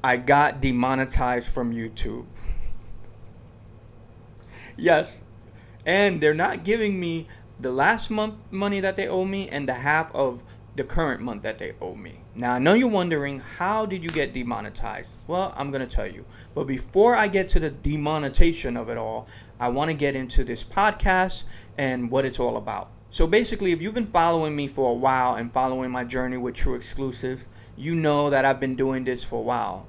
I got demonetized from YouTube. Yes. And they're not giving me the last month money that they owe me and the half of the current month that they owe me. Now, I know you're wondering, how did you get demonetized? Well, I'm going to tell you. But before I get to the demonetization of it all, I want to get into this podcast and what it's all about. So basically, if you've been following me for a while and following my journey with True Exclusive, you know that I've been doing this for a while,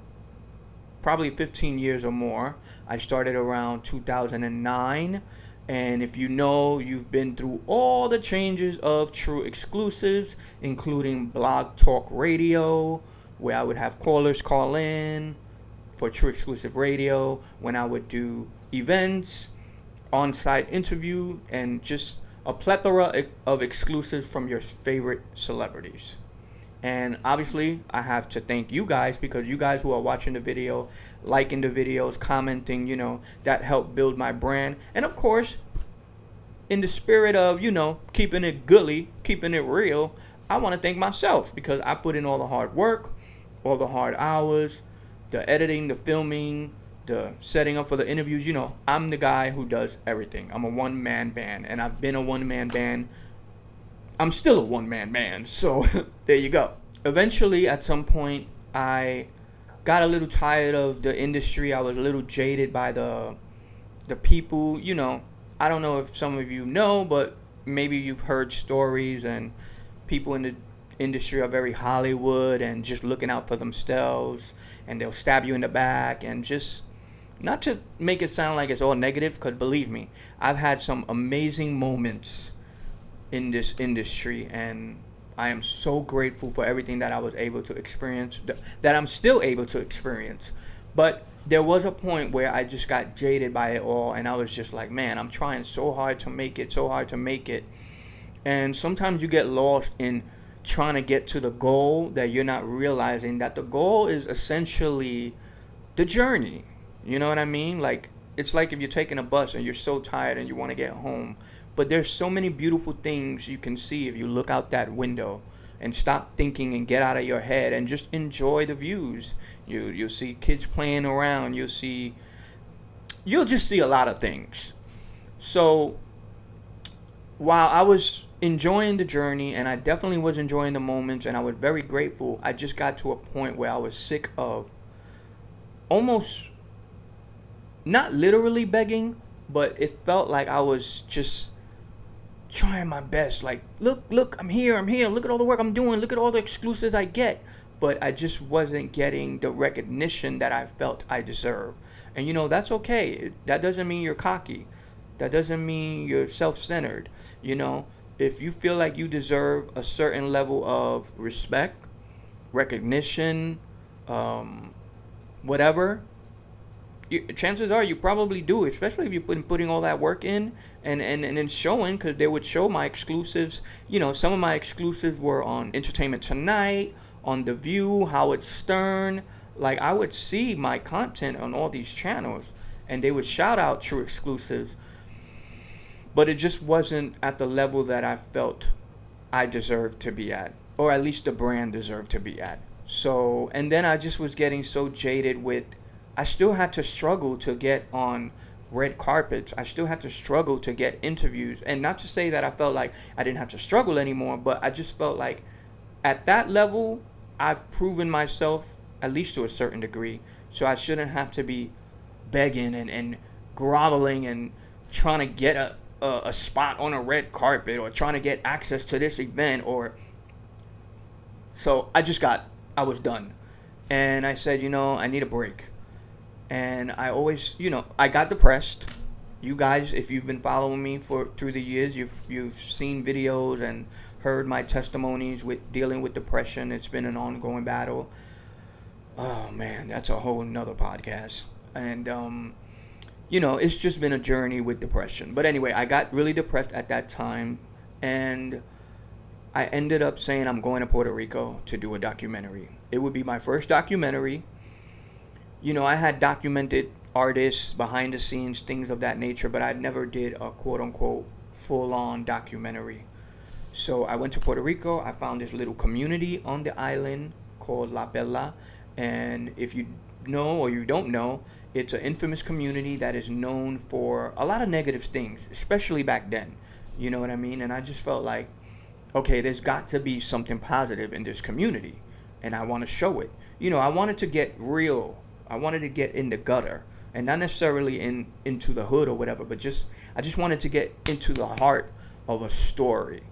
probably 15 years or more. I started around 2009. And if you know, you've been through all the changes of True Exclusives, including Blog Talk Radio, where I would have callers call in for True Exclusive Radio, when I would do events, on-site interview, and just a plethora of exclusives from your favorite celebrities. And obviously, I have to thank you guys, because you guys who are watching the video, liking the videos, commenting, that helped build my brand. And of course, in the spirit of, keeping it goodly, keeping it real, I want to thank myself, because I put in all the hard work, all the hard hours, the editing, the filming, the setting up for the interviews. I'm the guy who does everything. I'm a one-man band, and I've been a one-man band. I'm still a one-man band, so there you go. Eventually, at some point, I got a little tired of the industry. I was a little jaded by the people. I don't know if some of you know, but maybe you've heard stories, and people in the industry are very Hollywood and just looking out for themselves, and they'll stab you in the back, and just not to make it sound like it's all negative, because believe me, I've had some amazing moments in this industry, and I am so grateful for everything that I was able to experience, that I'm still able to experience. But there was a point where I just got jaded by it all, and I was just like, man, I'm trying so hard to make it. And sometimes you get lost in trying to get to the goal, that you're not realizing that the goal is essentially the journey. You know what I mean? Like, it's like if you're taking a bus and you're so tired and you want to get home, but there's so many beautiful things you can see if you look out that window and stop thinking and get out of your head and just enjoy the views. You'll see kids playing around. You'll just see a lot of things. So while I was enjoying the journey, and I definitely was enjoying the moments, and I was very grateful, I just got to a point where I was sick of almost, not literally begging, but it felt like I was just trying my best, like, look, I'm here, look at all the work I'm doing, look at all the exclusives I get, but I just wasn't getting the recognition that I felt I deserved. And that's okay. That doesn't mean you're cocky. That doesn't mean you're self-centered. If you feel like you deserve a certain level of respect, recognition, whatever, chances are you probably do, especially if you've been putting all that work in, and it's showing, because they would show my exclusives. Some of my exclusives were on Entertainment Tonight, on The View, Howard Stern. Like, I would see my content on all these channels, and they would shout out True Exclusives, but it just wasn't at the level that I felt I deserved to be at, or at least the brand deserved to be at. So, and then I just was getting so jaded with, I still had to struggle to get on red carpets. I still had to struggle to get interviews. And not to say that I felt like I didn't have to struggle anymore, but I just felt like at that level, I've proven myself, at least to a certain degree. So I shouldn't have to be begging and groveling and trying to get a spot on a red carpet, or trying to get access to this event. So I was done. And I said, I need a break. And I always, I got depressed. You guys, if you've been following me through the years, you've seen videos and heard my testimonies with dealing with depression. It's been an ongoing battle. Oh man, that's a whole nother podcast. And it's just been a journey with depression. But anyway, I got really depressed at that time, and I ended up saying I'm going to Puerto Rico to do a documentary. It would be my first documentary. I had documented artists, behind the scenes, things of that nature, but I never did a quote-unquote full-on documentary. So I went to Puerto Rico. I found this little community on the island called La Bella, And if you know or you don't know, it's an infamous community that is known for a lot of negative things, especially back then. You know what I mean? And I just felt like, okay, there's got to be something positive in this community, and I want to show it. I wanted to get real. I wanted to get in the gutter, and not necessarily into the hood or whatever, but I just wanted to get into the heart of a story,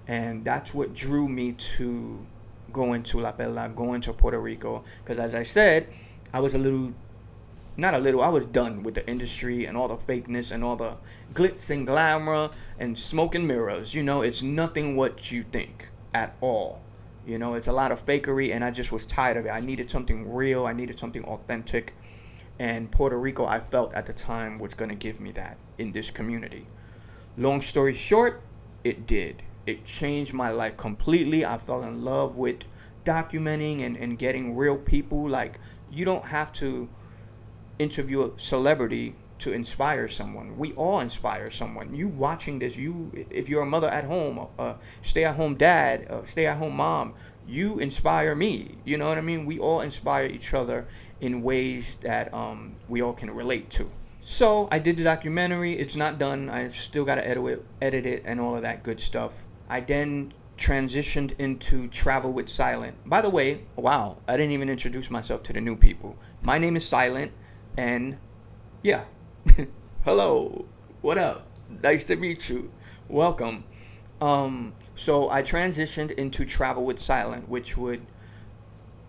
and that's what drew me to going to La Perla, going to Puerto Rico, because as I said, I was not a little, I was done with the industry and all the fakeness and all the glitz and glamour and smoke and mirrors. It's nothing what you think at all. It's a lot of fakery, and I just was tired of it. I needed something real. I needed something authentic. And Puerto Rico, I felt at the time, was going to give me that in this community. Long story short, it did. It changed my life completely. I fell in love with documenting and getting real people. Like, you don't have to interview a celebrity to inspire someone. We all inspire someone. You watching this, if you're a mother at home, stay-at-home dad, stay-at-home mom, you inspire me. You know what I mean? We all inspire each other in ways that we all can relate to. So I did the documentary. It's not done. I've still got to edit it and all of that good stuff. I then transitioned into Travel with Silent. By the way, wow, I didn't even introduce myself to the new people. My name is Silent, and yeah, hello, what up? Nice to meet you. Welcome. So I transitioned into Travel with Silent, which would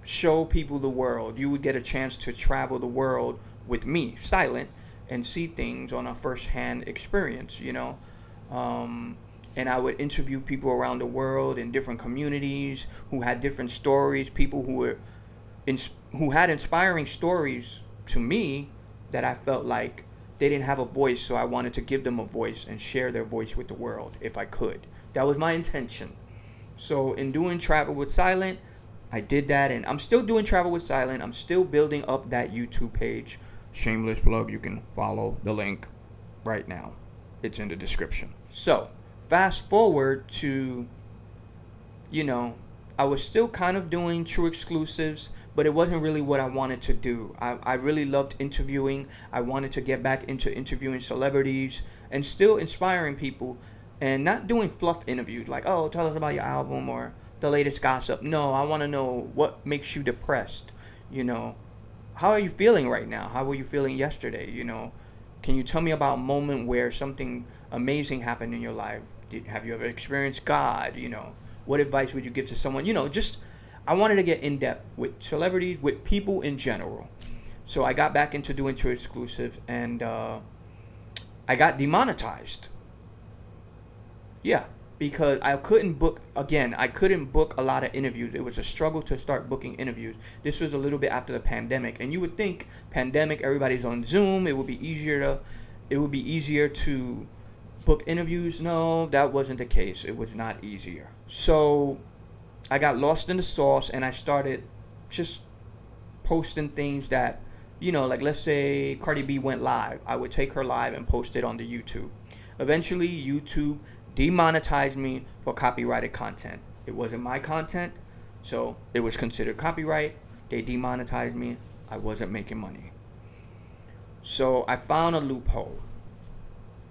show people the world. You would get a chance to travel the world with me, Silent, and see things on a first-hand experience, and I would interview people around the world in different communities who had different stories, people who had inspiring stories to me that I felt like they didn't have a voice, so I wanted to give them a voice and share their voice with the world if I could. That was my intention. So in doing Travel with Silent, I did that, and I'm still doing Travel with Silent. I'm still building up that YouTube page. Shameless plug, you can follow the link right now. It's in the description. So fast forward to, I was still kind of doing TrueExclusives, but it wasn't really what I wanted to do. I really loved interviewing. I wanted to get back into interviewing celebrities and still inspiring people, and not doing fluff interviews like, oh, tell us about your album or the latest gossip. No, I want to know what makes you depressed. How are you feeling right now? How were you feeling yesterday? Can you tell me about a moment where something amazing happened in your life? Have you ever experienced God? What advice would you give to someone? I wanted to get in depth with celebrities, with people in general. So I got back into doing TrueExclusive, and I got demonetized. Yeah, because I couldn't book a lot of interviews. It was a struggle to start booking interviews. This was a little bit after the pandemic, and you would think pandemic, everybody's on Zoom, it would be easier to book interviews. No, that wasn't the case. It was not easier. So I got lost in the sauce, and I started just posting things that, like let's say Cardi B went live. I would take her live and post it on the YouTube. Eventually, YouTube demonetized me for copyrighted content. It wasn't my content, so it was considered copyright. They demonetized me. I wasn't making money. So I found a loophole.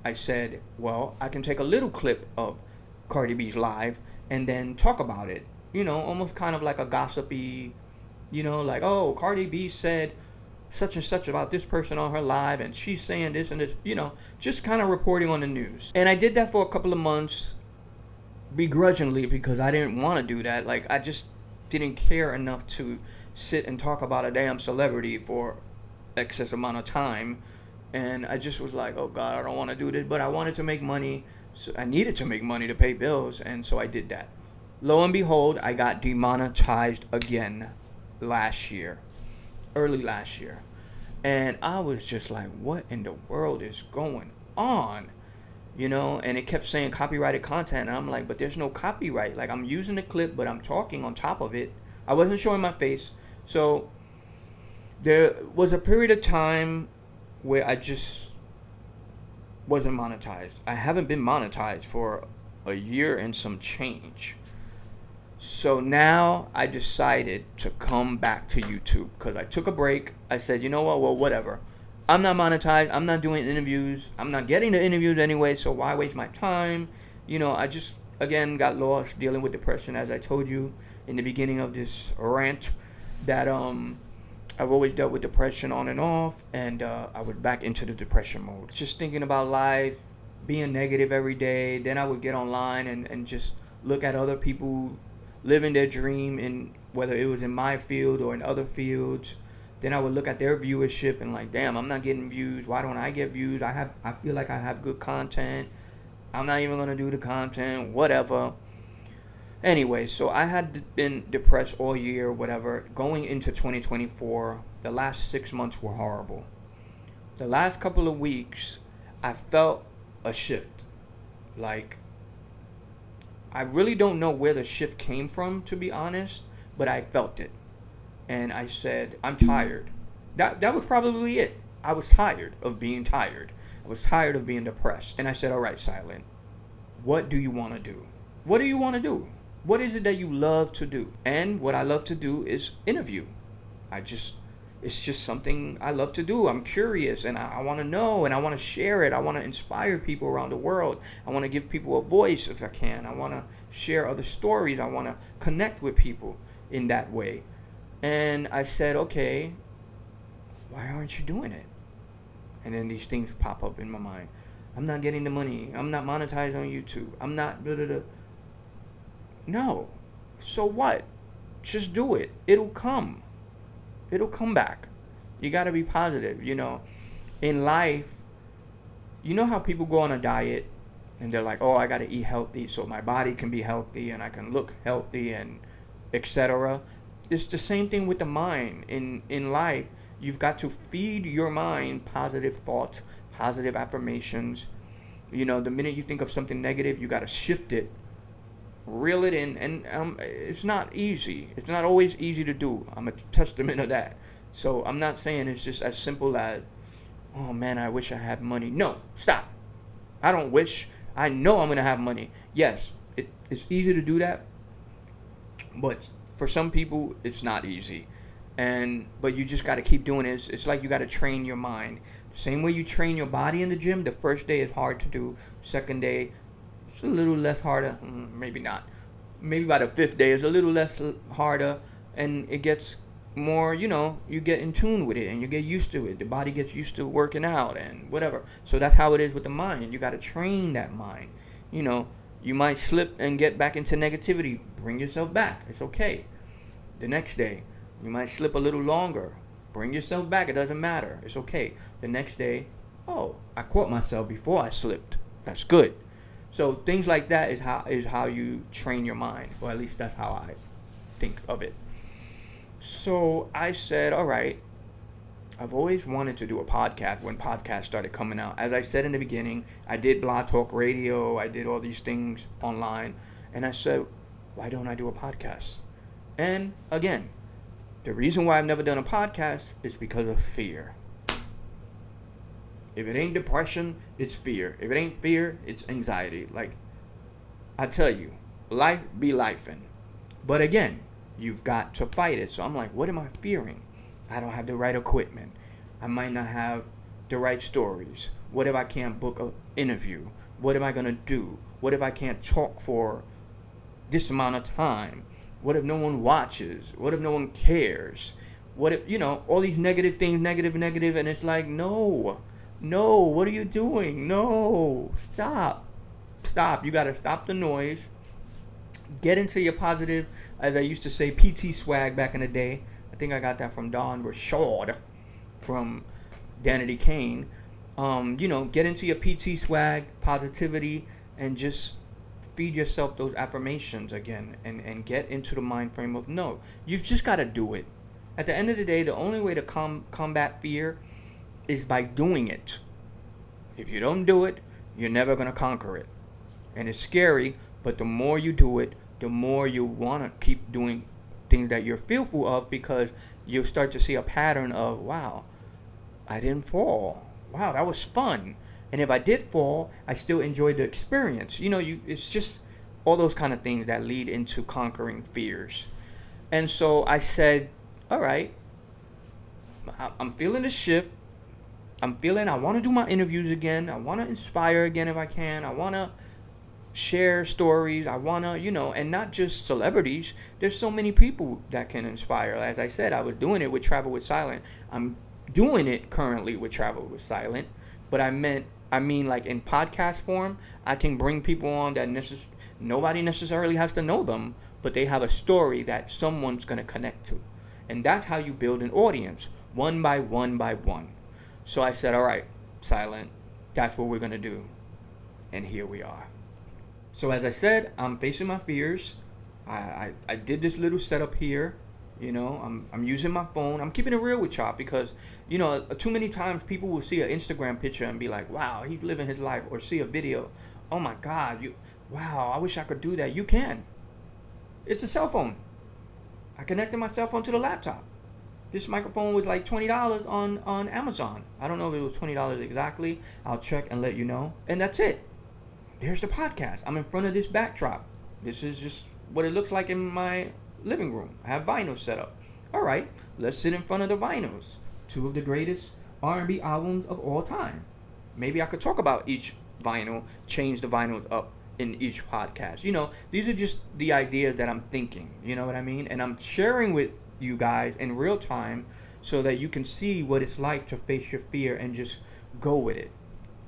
I said, well, I can take a little clip of Cardi B's live and then talk about it. Almost kind of like a gossipy, like, oh, Cardi B said such and such about this person on her live, and she's saying this and this, just kind of reporting on the news. And I did that for a couple of months begrudgingly because I didn't want to do that. Like, I just didn't care enough to sit and talk about a damn celebrity for excess amount of time. And I just was like, oh God, I don't want to do this, but I wanted to make money. So I needed to make money to pay bills, and so I did that. Lo and behold, I got demonetized again early last year. And I was just like, what in the world is going on? And it kept saying copyrighted content. And I'm like, but there's no copyright. Like, I'm using the clip, but I'm talking on top of it. I wasn't showing my face. So there was a period of time where I just wasn't monetized. I haven't been monetized for a year and some change. So now I decided to come back to YouTube because I took a break. I said, you know what? Well, whatever. I'm not monetized. I'm not doing interviews. I'm not getting the interviews anyway. So why waste my time? I just, again, got lost dealing with depression, as I told you in the beginning of this rant, that I've always dealt with depression on and off, and I was back into the depression mode. Just thinking about life, being negative every day. Then I would get online and just look at other people living their dream, in whether it was in my field or in other fields. Then I would look at their viewership and like, damn, I'm not getting views. Why don't I get views? I feel like I have good content. I'm not even gonna do the content, whatever. Anyway, so I had been depressed all year, whatever. Going into 2024, the last 6 months were horrible. The last couple of weeks, I felt a shift. Like, I really don't know where the shift came from, to be honest, but I felt it. And I said, I'm tired. That was probably it. I was tired of being tired. I was tired of being depressed. And I said, all right, Silent, what do you want to do? What do you want to do? What is it that you love to do? And what I love to do is interview. It's just something I love to do. I'm curious and I want to know and I want to share it. I want to inspire people around the world. I want to give people a voice if I can. I want to share other stories. I want to connect with people in that way. And I said, okay, why aren't you doing it? And then these things pop up in my mind. I'm not getting the money. I'm not monetized on YouTube. I'm not blah, blah, blah. No. So what? Just do it. It'll come. It'll come back. You got to be positive, In life, you know how people go on a diet and they're like, oh, I got to eat healthy so my body can be healthy and I can look healthy and etc. It's the same thing with the mind. In life, you've got to feed your mind positive thoughts, positive affirmations. The minute you think of something negative, you got to shift it, reel it in, and it's not easy. It's not always easy to do. I'm a testament of that. So I'm not saying it's just as simple as, oh man, I wish I had money. No, stop. I don't wish. I know I'm going to have money. Yes, it's easy to do that, but for some people, it's not easy. But you just got to keep doing it. It's like you got to train your mind. Same way you train your body in the gym. The first day is hard to do. Second day, it's a little less harder. Maybe not. Maybe by the fifth day, it's a little less harder. And it gets more, you get in tune with it and you get used to it. The body gets used to working out and whatever. So that's how it is with the mind. You got to train that mind. You might slip and get back into negativity. Bring yourself back. It's okay. The next day, you might slip a little longer. Bring yourself back. It doesn't matter. It's okay. The next day, oh, I caught myself before I slipped. That's good. So things like that is how you train your mind. Or at least that's how I think of it. So I said, all right, I've always wanted to do a podcast when podcasts started coming out. As I said in the beginning, I did Blog Talk Radio. I did all these things online. And I said, why don't I do a podcast? And again, the reason why I've never done a podcast is because of fear. If it ain't depression, it's fear. If it ain't fear, it's anxiety. Like, I tell you, life be lifing. But again, you've got to fight it. So I'm like, what am I fearing? I don't have the right equipment. I might not have the right stories. What if I can't book an interview? What am I going to do? What if I can't talk for this amount of time? What if no one watches? What if no one cares? What if, all these negative things, negative, and it's like, no, what are you doing? No, stop. You got to stop the noise. Get into your positive, as I used to say, PT swag back in the day. I think I got that from Don Rashad from Danity Kane. Get into your PT swag, positivity, and just feed yourself those affirmations again and get into the mind frame of no. You've just got to do it. At the end of the day, the only way to combat fear is by doing it. If you don't do it, you're never going to conquer it. And it's scary, but the more you do it, the more you want to keep doing things that you're fearful of, because you'll start to see a pattern of, wow, I didn't fall. Wow, that was fun. And if I did fall, I still enjoyed the experience. It's just all those kind of things that lead into conquering fears. And so I said, all right, I'm feeling the shift. I want to do my interviews again. I want to inspire again if I can. I want to share stories. I want to, and not just celebrities. There's so many people that can inspire. As I said, I was doing it with Travel with Silent. I'm doing it currently with Travel with Silent. But I mean, like in podcast form, I can bring people on that nobody necessarily has to know them, but they have a story that someone's going to connect to. And that's how you build an audience, one by one by one. So I said, all right, Silent, that's what we're going to do. And here we are. So as I said, I'm facing my fears. I did this little setup here. I'm using my phone. I'm keeping it real with y'all because, too many times people will see an Instagram picture and be like, wow, he's living his life. Or see a video. Oh my God, wow, I wish I could do that. You can. It's a cell phone. I connected my cell phone to the laptop. This microphone was like $20 on Amazon. I don't know if it was $20 exactly. I'll check and let you know. And that's it. Here's the podcast. I'm in front of this backdrop. This is just what it looks like in my living room. I have vinyls set up. All right, let's sit in front of the vinyls. 2 of the greatest R&B albums of all time. Maybe I could talk about each vinyl, change the vinyls up in each podcast. These are just the ideas that I'm thinking. You know what I mean? And I'm sharing with you guys in real time so that you can see what it's like to face your fear and just go with it.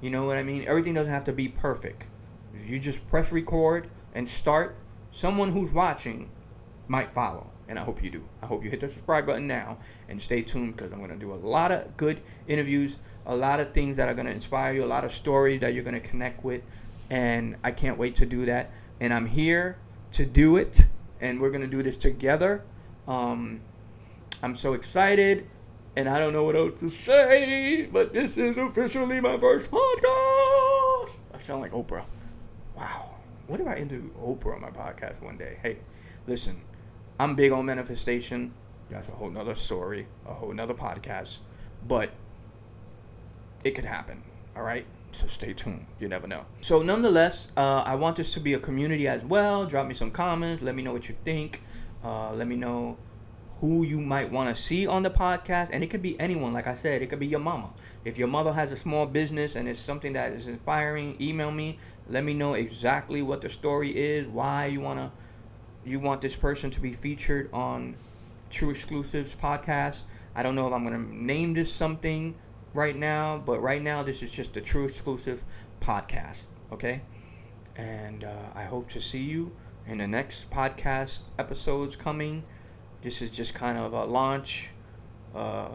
You know what I mean? Everything doesn't have to be perfect. If you just press record and start, someone who's watching might follow. And I hope you do. I hope you hit the subscribe button now and stay tuned because I'm going to do a lot of good interviews, a lot of things that are going to inspire you, a lot of stories that you're going to connect with. And I can't wait to do that. And I'm here to do it. And we're going to do this together. I'm so excited. And I don't know what else to say. But this is officially my first podcast. I sound like Oprah. Wow. What if I interview Oprah on my podcast one day? Hey, listen. I'm big on manifestation. That's a whole nother story. A whole nother podcast. But it could happen. All right? So stay tuned. You never know. So nonetheless, I want this to be a community as well. Drop me some comments. Let me know what you think. Let me know who you might want to see on the podcast. And it could be anyone. Like I said, it could be your mama. If your mother has a small business and it's something that is inspiring, email me. Let me know exactly what the story is. Why you want this person to be featured on TrueExclusives podcast. I don't know if I'm going to name this something right now, but right now this is just the TrueExclusive podcast, okay? And I hope to see you in the next podcast episodes coming. This is just kind of a launch. I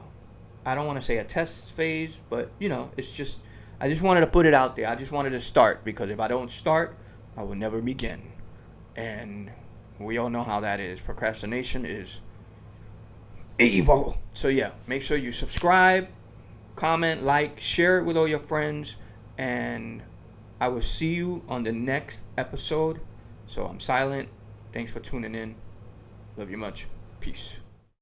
don't want to say a test phase, but it's just I just wanted to put it out there. I just wanted to start because if I don't start, I will never begin. And we all know how that is. Procrastination is evil. So yeah, make sure you subscribe, comment, like, share it with all your friends, and I will see you on the next episode. So I'm Silent. Thanks for tuning in. Love you much. Peace.